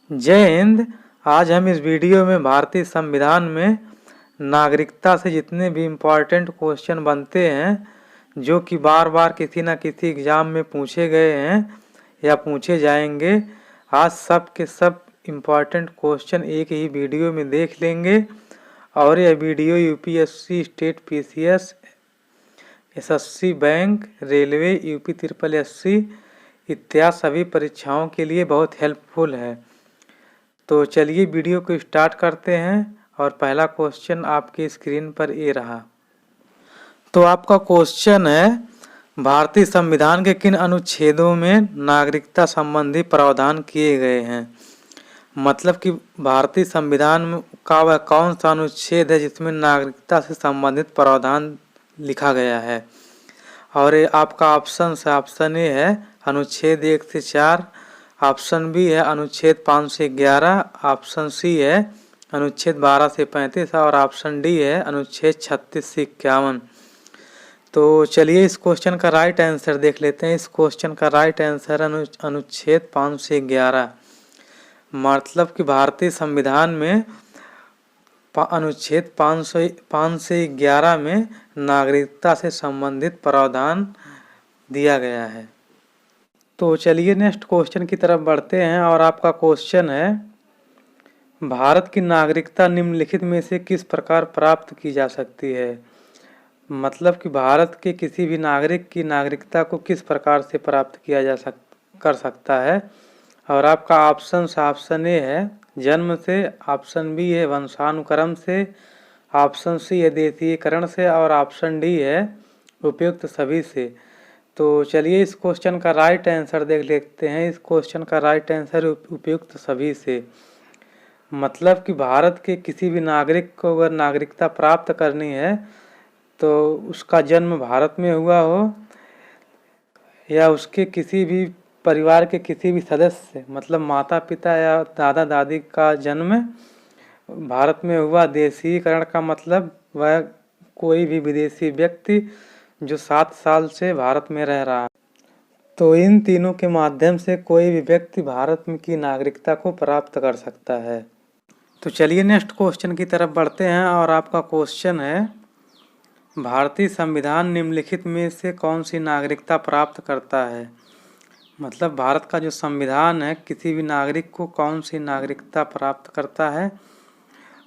जय हिंद। आज हम इस वीडियो में भारतीय संविधान में नागरिकता से जितने भी इम्पोर्टेंट क्वेश्चन बनते हैं जो कि बार बार किसी न किसी एग्ज़ाम में पूछे गए हैं या पूछे जाएंगे, आज सब के सब इम्पोर्टेंट क्वेश्चन एक ही वीडियो में देख लेंगे। और यह video UPSC, state PCS, SSC bank, railway, UP triple SC इत्यादि सभी परीक्षाओं के लिए बहुत हेल्पफुल है। तो चलिए वीडियो को स्टार्ट करते हैं और पहला क्वेश्चन आपकी स्क्रीन पर ये रहा। तो आपका क्वेश्चन है, भारतीय संविधान के किन अनुच्छेदों में नागरिकता संबंधी प्रावधान किए गए हैं। मतलब कि भारतीय संविधान का वह कौन सा अनुच्छेद है जिसमें नागरिकता से संबंधित प्रावधान लिखा गया है। और ये आपका ऑप्शन ए है अनुच्छेद 1 से 4, ऑप्शन बी है अनुच्छेद 5 से 11, ऑप्शन सी है अनुच्छेद 12 से 35 और ऑप्शन डी है अनुच्छेद 36 से 51। तो चलिए इस क्वेश्चन का राइट आंसर देख लेते हैं। इस क्वेश्चन का राइट आंसर अनुच्छेद 5 से 11। मतलब कि भारतीय संविधान में अनुच्छेद 5 से 11 में नागरिकता से संबंधित प्रावधान दिया गया है। तो चलिए नेक्स्ट क्वेश्चन की तरफ बढ़ते हैं और आपका क्वेश्चन है, भारत की नागरिकता निम्नलिखित में से किस प्रकार प्राप्त की जा सकती है। मतलब कि भारत के किसी भी नागरिक की नागरिकता को किस प्रकार से प्राप्त किया कर सकता है। और आपका ऑप्शन ए है जन्म से, ऑप्शन बी है वंशानुक्रम से, ऑप्शन सी है देशीयकरण से और ऑप्शन डी है उपयुक्त सभी से। तो चलिए इस क्वेश्चन का राइट आंसर देख लेते हैं। इस क्वेश्चन का राइट आंसर उपयुक्त सभी से। मतलब कि भारत के किसी भी नागरिक को अगर नागरिकता प्राप्त करनी है तो उसका जन्म भारत में हुआ हो या उसके किसी भी परिवार के किसी भी सदस्य मतलब माता पिता या दादा दादी का जन्म भारत में हुआ। देशीयकरण का मतलब वह कोई भी विदेशी व्यक्ति जो 7 साल से भारत में रह रहा है। तो इन तीनों के माध्यम से कोई भी व्यक्ति भारत की नागरिकता को प्राप्त कर सकता है। तो चलिए नेक्स्ट क्वेश्चन की तरफ बढ़ते हैं और आपका क्वेश्चन है, भारतीय संविधान निम्नलिखित में से कौन सी नागरिकता प्राप्त करता है। मतलब भारत का जो संविधान है किसी भी नागरिक को कौन सी नागरिकता प्राप्त करता है।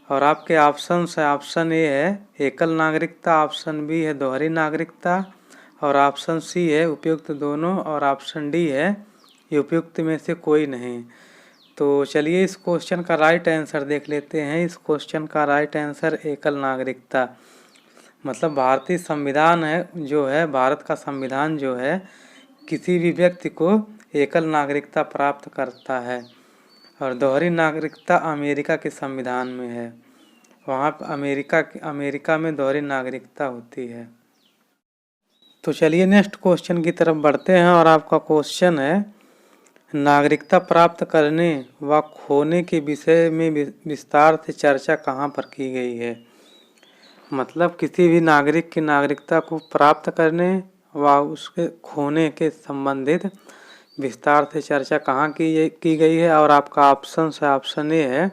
और आपके ऑप्शन ए है एकल नागरिकता, ऑप्शन बी है दोहरी नागरिकता और ऑप्शन सी है उपयुक्त दोनों और ऑप्शन डी है उपयुक्त में से कोई नहीं। तो चलिए इस क्वेश्चन का राइट आंसर देख लेते हैं। इस क्वेश्चन का राइट आंसर एकल नागरिकता। मतलब भारतीय संविधान है जो है, भारत का संविधान जो है किसी भी व्यक्ति को एकल नागरिकता प्राप्त करता है। और दोहरी नागरिकता अमेरिका के संविधान में है, वहाँ अमेरिका में दोहरी नागरिकता होती है। तो चलिए नेक्स्ट क्वेश्चन की तरफ बढ़ते हैं और आपका क्वेश्चन है, नागरिकता प्राप्त करने व खोने के विषय में विस्तार से चर्चा कहाँ पर की गई है। मतलब किसी भी नागरिक की नागरिकता को प्राप्त करने व उसके खोने के संबंधित विस्तार से चर्चा कहाँ की गई है। और आपका ऑप्शन ए है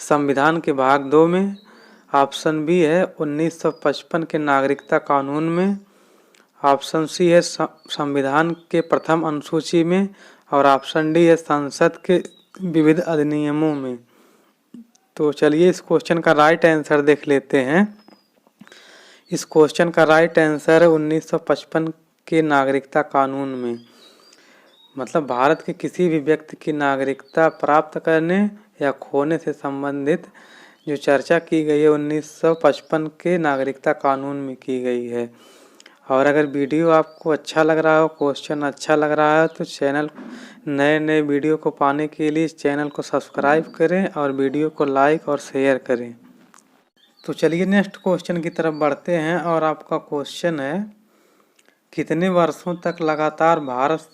संविधान के भाग 2 में, ऑप्शन बी है 1955 के नागरिकता कानून में, ऑप्शन सी है संविधान के प्रथम अनुसूची में और ऑप्शन डी है संसद के विविध अधिनियमों में। तो चलिए इस क्वेश्चन का राइट आंसर देख लेते हैं। इस क्वेश्चन का राइट आंसर है 1955 के नागरिकता कानून में। मतलब भारत के किसी भी व्यक्ति की नागरिकता प्राप्त करने या खोने से संबंधित जो चर्चा की गई है 1955 के नागरिकता कानून में की गई है। और अगर वीडियो आपको अच्छा लग रहा हो, क्वेश्चन अच्छा लग रहा है तो चैनल नए वीडियो को पाने के लिए चैनल को सब्सक्राइब करें और वीडियो को लाइक और शेयर करें। तो चलिए नेक्स्ट क्वेश्चन की तरफ बढ़ते हैं और आपका क्वेश्चन है, कितने वर्षों तक लगातार भारत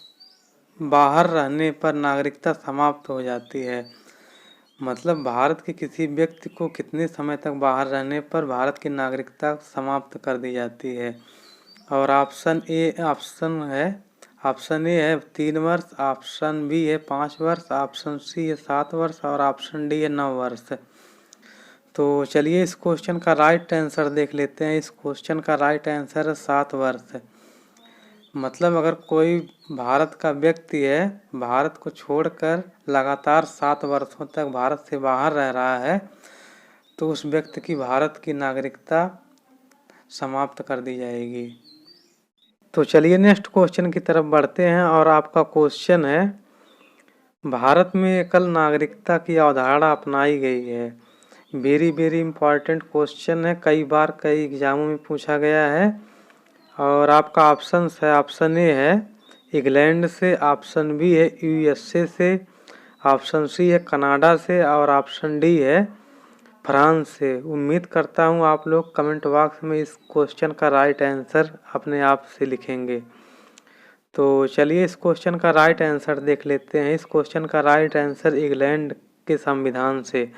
बाहर रहने पर नागरिकता समाप्त हो जाती है। मतलब भारत के किसी व्यक्ति को कितने समय तक बाहर रहने पर भारत की नागरिकता समाप्त कर दी जाती है। और ऑप्शन ए ऑप्शन है ऑप्शन ए है 3 वर्ष, ऑप्शन बी है 5 वर्ष, ऑप्शन सी है 7 वर्ष और ऑप्शन डी है 9 वर्ष। तो चलिए इस क्वेश्चन का राइट आंसर देख लेते हैं। इस क्वेश्चन का राइट आंसर है 7 वर्ष। मतलब अगर कोई भारत का व्यक्ति है, भारत को छोड़कर लगातार 7 वर्षों तक भारत से बाहर रह रहा है, तो उस व्यक्ति की भारत की नागरिकता समाप्त कर दी जाएगी। तो चलिए नेक्स्ट क्वेश्चन की तरफ बढ़ते हैं और आपका क्वेश्चन है, भारत में एकल नागरिकता की अवधारणा अपनाई गई है। वेरी इम्पॉर्टेंट क्वेश्चन है, कई बार कई एग्जामों में पूछा गया है। और आपका ऑप्शन है, ऑप्शन ए है इंग्लैंड से, ऑप्शन बी है यूएसए से, ऑप्शन सी है कनाडा से और ऑप्शन डी है फ्रांस से। उम्मीद करता हूँ आप लोग कमेंट बॉक्स में इस क्वेश्चन का राइट आंसर अपने आप से लिखेंगे। तो चलिए इस क्वेश्चन का राइट आंसर देख लेते हैं। इस क्वेश्चन का राइट आंसर इंग्लैंड के संविधान से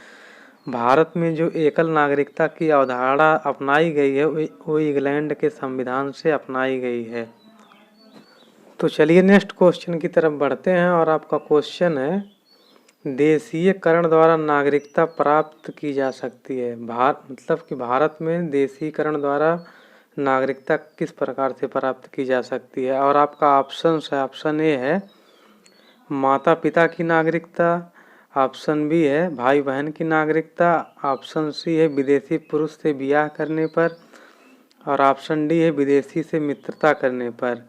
भारत में जो एकल नागरिकता की अवधारणा अपनाई गई है वो इंग्लैंड के संविधान से अपनाई गई है। तो चलिए नेक्स्ट क्वेश्चन की तरफ बढ़ते हैं और आपका क्वेश्चन है, देशीयकरण द्वारा नागरिकता प्राप्त की जा सकती है। मतलब कि भारत में देशीकरण द्वारा नागरिकता किस प्रकार से प्राप्त की जा सकती है। और आपका ऑप्शन है, ऑप्शन ए है माता पिता की नागरिकता, ऑप्शन बी है भाई बहन की नागरिकता, ऑप्शन सी है विदेशी पुरुष से ब्याह करने पर और ऑप्शन डी है विदेशी से मित्रता करने पर।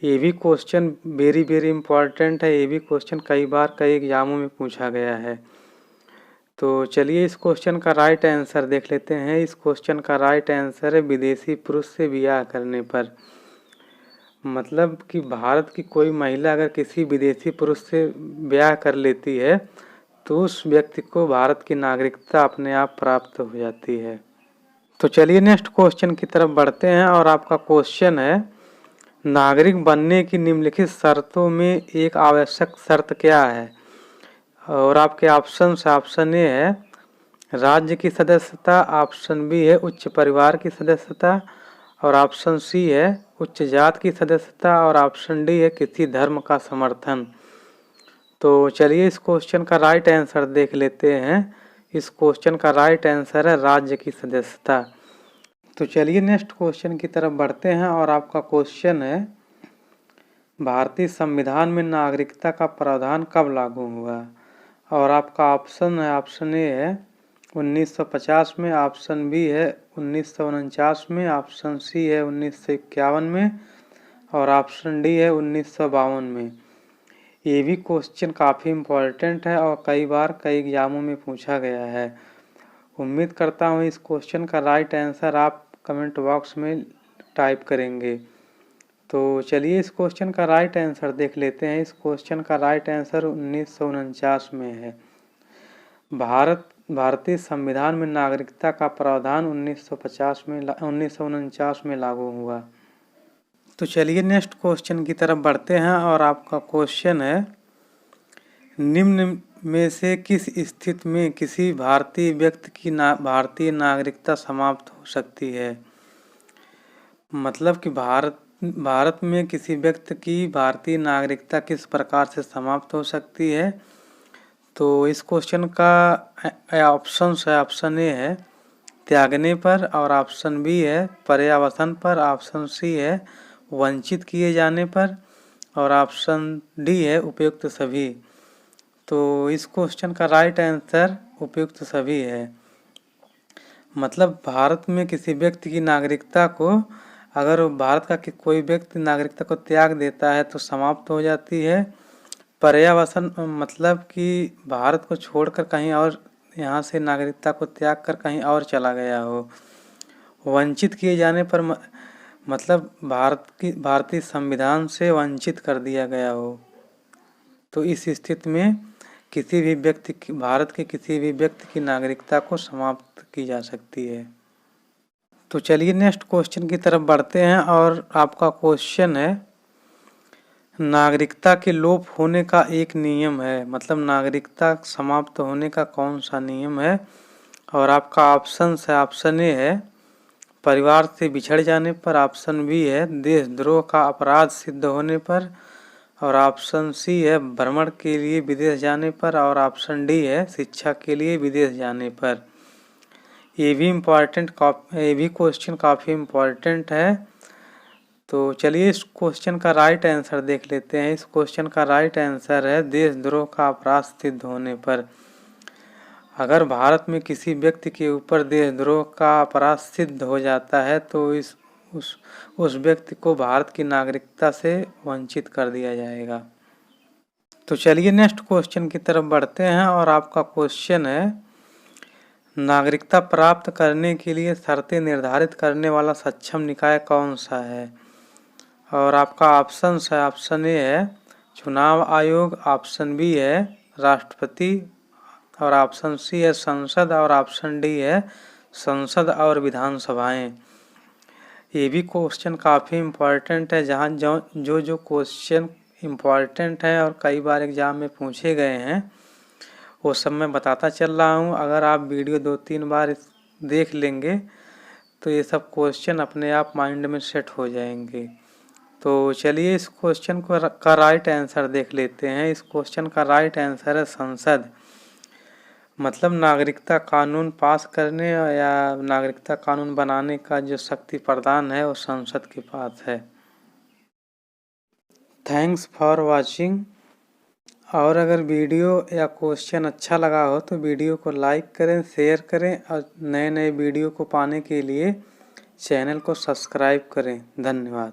ये भी क्वेश्चन वेरी इम्पॉर्टेंट है। ये भी क्वेश्चन कई बार कई एग्जामों में पूछा गया है। तो चलिए इस क्वेश्चन का राइट आंसर देख लेते हैं। इस क्वेश्चन का राइट आंसर है विदेशी पुरुष से ब्याह करने पर। मतलब कि भारत की कोई महिला अगर किसी विदेशी पुरुष से ब्याह कर लेती है तो उस व्यक्ति को भारत की नागरिकता अपने आप प्राप्त हो जाती है। तो चलिए नेक्स्ट क्वेश्चन की तरफ बढ़ते हैं और आपका क्वेश्चन है, नागरिक बनने की निम्नलिखित शर्तों में एक आवश्यक शर्त क्या है। और आपके ऑप्शन से ऑप्शन ए है राज्य की सदस्यता, ऑप्शन बी है उच्च परिवार की सदस्यता और ऑप्शन सी है उच्च जात की सदस्यता और ऑप्शन डी है किसी धर्म का समर्थन। तो चलिए इस क्वेश्चन का राइट आंसर देख लेते हैं। इस क्वेश्चन का राइट आंसर है राज्य की सदस्यता। तो चलिए नेक्स्ट क्वेश्चन की तरफ बढ़ते हैं और आपका क्वेश्चन है, भारतीय संविधान में नागरिकता का प्रावधान कब लागू हुआ। और आपका ऑप्शन है, ऑप्शन ए है 1950 में, ऑप्शन बी है 1949 में, ऑप्शन सी है 1951 में और ऑप्शन डी है 1952 में। ये भी क्वेश्चन काफ़ी इम्पोर्टेंट है और कई बार कई एग्जामों में पूछा गया है। उम्मीद करता हूँ इस क्वेश्चन का राइट आंसर आप कमेंट बॉक्स में टाइप करेंगे। तो चलिए इस क्वेश्चन का राइट आंसर देख लेते हैं। इस क्वेश्चन का राइट आंसर 1949 में है। भारतीय संविधान में नागरिकता का प्रावधान 1949 में लागू हुआ। तो चलिए नेक्स्ट क्वेश्चन की तरफ बढ़ते हैं और आपका क्वेश्चन है, निम्न में से किस स्थिति में किसी भारतीय व्यक्ति की भारतीय नागरिकता समाप्त हो सकती है। मतलब कि भारत में किसी व्यक्ति की भारतीय नागरिकता किस प्रकार से समाप्त हो सकती है। तो इस क्वेश्चन का ऑप्शन है, ऑप्शन ए है त्यागने पर और ऑप्शन बी है पर्यावसन पर, ऑप्शन सी है वंचित किए जाने पर और ऑप्शन डी है उपयुक्त सभी। तो इस क्वेश्चन का राइट आंसर उपयुक्त सभी है। मतलब भारत में किसी व्यक्ति की नागरिकता को, अगर भारत का कोई व्यक्ति नागरिकता को त्याग देता है तो समाप्त हो जाती है। पर्यावसन मतलब कि भारत को छोड़कर कहीं और यहाँ से नागरिकता को त्याग कर कहीं और चला गया हो। वंचित किए जाने पर मतलब भारतीय संविधान से वंचित कर दिया गया हो। तो इस स्थिति में किसी भी व्यक्ति की, भारत के किसी भी व्यक्ति की नागरिकता को समाप्त की जा सकती है। तो चलिए नेक्स्ट क्वेश्चन की तरफ बढ़ते हैं और आपका क्वेश्चन है, नागरिकता के लोप होने का एक नियम है। मतलब नागरिकता समाप्त होने का कौन सा नियम है। और आपका ऑप्शन है, ऑप्शन ए है परिवार से बिछड़ जाने पर, ऑप्शन बी है देशद्रोह का अपराध सिद्ध होने पर, और ऑप्शन सी है भ्रमण के लिए विदेश जाने पर, और ऑप्शन डी है शिक्षा के लिए विदेश जाने पर। ये भी क्वेश्चन काफ़ी इम्पोर्टेंट है। तो चलिए इस क्वेश्चन का राइट आंसर देख लेते हैं। इस क्वेश्चन का राइट आंसर है देशद्रोह का अपराध सिद्ध होने पर। अगर भारत में किसी व्यक्ति के ऊपर देशद्रोह का अपराध सिद्ध हो जाता है तो उस व्यक्ति को भारत की नागरिकता से वंचित कर दिया जाएगा। तो चलिए नेक्स्ट क्वेश्चन की तरफ बढ़ते हैं और आपका क्वेश्चन है नागरिकता प्राप्त करने के लिए शर्तें निर्धारित करने वाला सक्षम निकाय कौन सा है। और आपका ऑप्शन ए है चुनाव आयोग, ऑप्शन बी है राष्ट्रपति, और ऑप्शन सी है संसद, और ऑप्शन डी है संसद और विधानसभाएं। ये भी क्वेश्चन काफ़ी इम्पोर्टेंट है। जहाँ जो क्वेश्चन इम्पोर्टेंट है और कई बार एग्जाम में पूछे गए हैं वो सब मैं बताता चल रहा हूँ। अगर आप वीडियो 2-3 बार देख लेंगे तो ये सब क्वेश्चन अपने आप माइंड में सेट हो जाएंगे। तो चलिए इस क्वेश्चन का राइट आंसर देख लेते हैं। इस क्वेश्चन का राइट आंसर है संसद। मतलब नागरिकता कानून पास करने या नागरिकता कानून बनाने का जो शक्ति प्रदान है वो संसद के पास है। Thanks for watching. और अगर वीडियो या क्वेश्चन अच्छा लगा हो तो वीडियो को लाइक करें, शेयर करें और नए वीडियो को पाने के लिए चैनल को सब्सक्राइब करें। धन्यवाद।